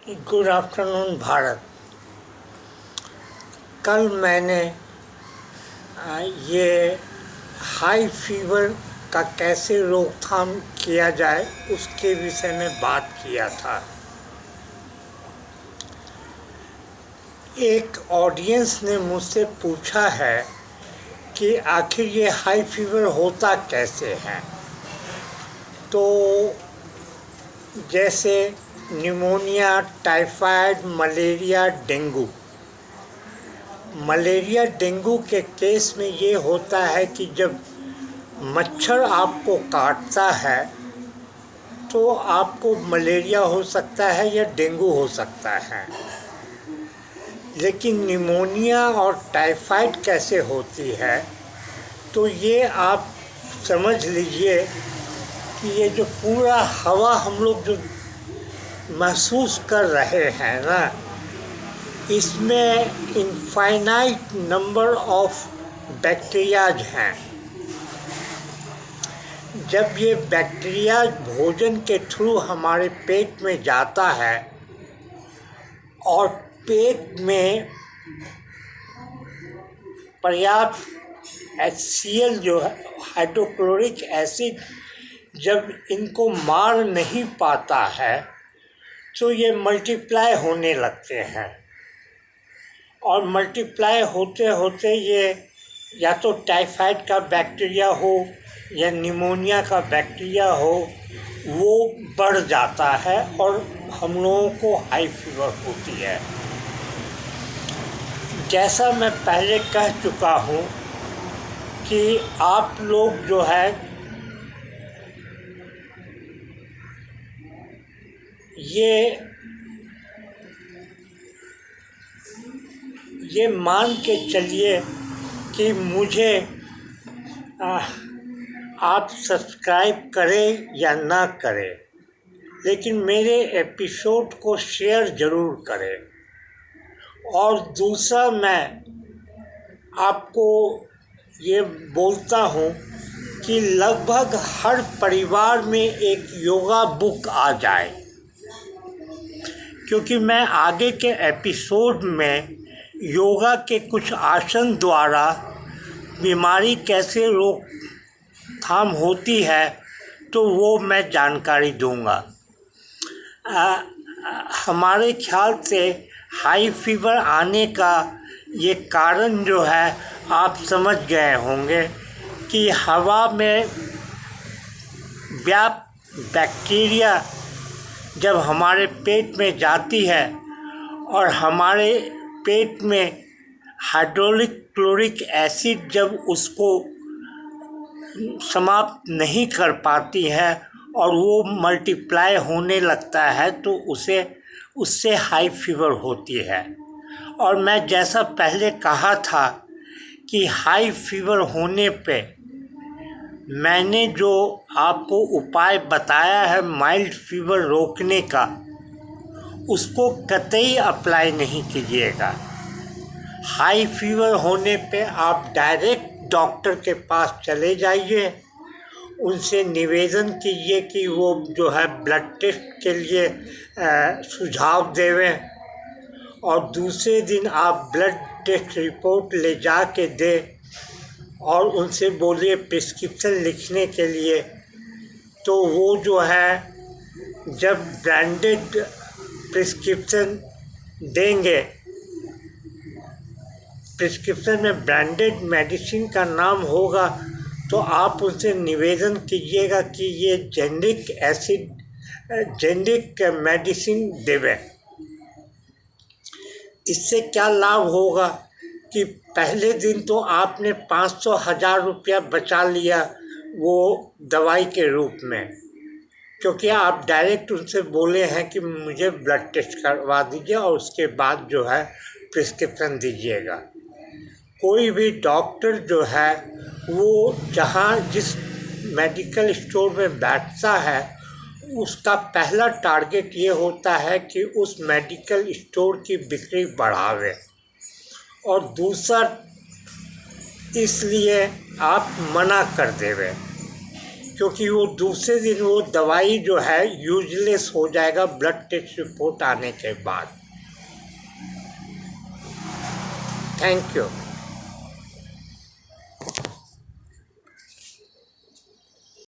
Good afternoon Bharat. कल मैंने ये हाई फीवर का कैसे रोकथाम किया जाए उसके विषय में बात किया था। एक ऑडियंस ने मुझसे पूछा है कि आखिर ये हाई फीवर होता कैसे है। तो जैसे pneumonia, typhoid, malaria, dengue. Malaria dengue के केस में ये होता है कि जब मच्छर आपको काटता है तो आपको मलेरिया हो सकता है या डेंगू हो सकता है। लेकिन निमोनिया और टाइफाइड कैसे होती है, तो ये आप समझ लीजिए कि ये जो पूरा हवा हम लोग जो महसूस कर रहे हैं ना, इसमें इनफाइनाइट नंबर ऑफ बैक्टीरियाज हैं। जब ये बैक्टीरिया भोजन के थ्रू हमारे पेट में जाता है और पेट में पर्याप्त HCl जो है, हाइड्रोक्लोरिक एसिड, जब इनको मार नहीं पाता है तो ये मल्टीप्लाई होने लगते हैं। और मल्टीप्लाई होते होते ये या तो टाइफाइड का बैक्टीरिया हो या निमोनिया का बैक्टीरिया हो, वो बढ़ जाता है और हम लोगों को हाई फीवर होती है। जैसा मैं पहले कह चुका हूँ कि आप लोग जो है ये मान के चलिए कि मुझे आप सब्सक्राइब करें या ना करें, लेकिन मेरे एपिसोड को शेयर ज़रूर करें। और दूसरा, मैं आपको ये बोलता हूँ कि लगभग हर परिवार में एक योगा बुक आ जाए, क्योंकि मैं आगे के एपिसोड में योगा के कुछ आसन द्वारा बीमारी कैसे रोकथाम होती है तो वो मैं जानकारी दूंगा। हमारे ख्याल से हाई फीवर आने का ये कारण जो है आप समझ गए होंगे कि हवा में व्याप्त बैक्टीरिया जब हमारे पेट में जाती है और हमारे पेट में हाइड्रोलिक क्लोरिक एसिड जब उसको समाप्त नहीं कर पाती है और वो मल्टीप्लाई होने लगता है तो उससे हाई फीवर होती है। और मैं जैसा पहले कहा था कि हाई फीवर होने पे मैंने जो आपको उपाय बताया है माइल्ड फीवर रोकने का, उसको कतई अप्लाई नहीं कीजिएगा। हाई फीवर होने पे आप डायरेक्ट डॉक्टर के पास चले जाइए, उनसे निवेदन कीजिए कि वो जो है ब्लड टेस्ट के लिए सुझाव देवें, और दूसरे दिन आप ब्लड टेस्ट रिपोर्ट ले जा के दें और उनसे बोलिए प्रिस्क्रिप्शन लिखने के लिए। तो वो जो है जब ब्रांडेड प्रिस्क्रिप्शन देंगे, प्रिस्क्रिप्शन में ब्रांडेड मेडिसिन का नाम होगा, तो आप उनसे निवेदन कीजिएगा कि ये जेनरिक मेडिसिन देवें। इससे क्या लाभ होगा कि पहले दिन तो आपने 500,000 रुपया बचा लिया वो दवाई के रूप में, क्योंकि आप डायरेक्ट उनसे बोले हैं कि मुझे ब्लड टेस्ट करवा दीजिए और उसके बाद जो है प्रिस्क्रिप्शन दीजिएगा। कोई भी डॉक्टर जो है वो जिस मेडिकल स्टोर में बैठता है, उसका पहला टारगेट ये होता है कि उस मेडिकल स्टोर की बिक्री बढ़ावे, और दूसरा इसलिए आप मना कर देवे क्योंकि वो दूसरे दिन वो दवाई जो है यूजलेस हो जाएगा ब्लड टेस्ट रिपोर्ट आने के बाद। Thank you.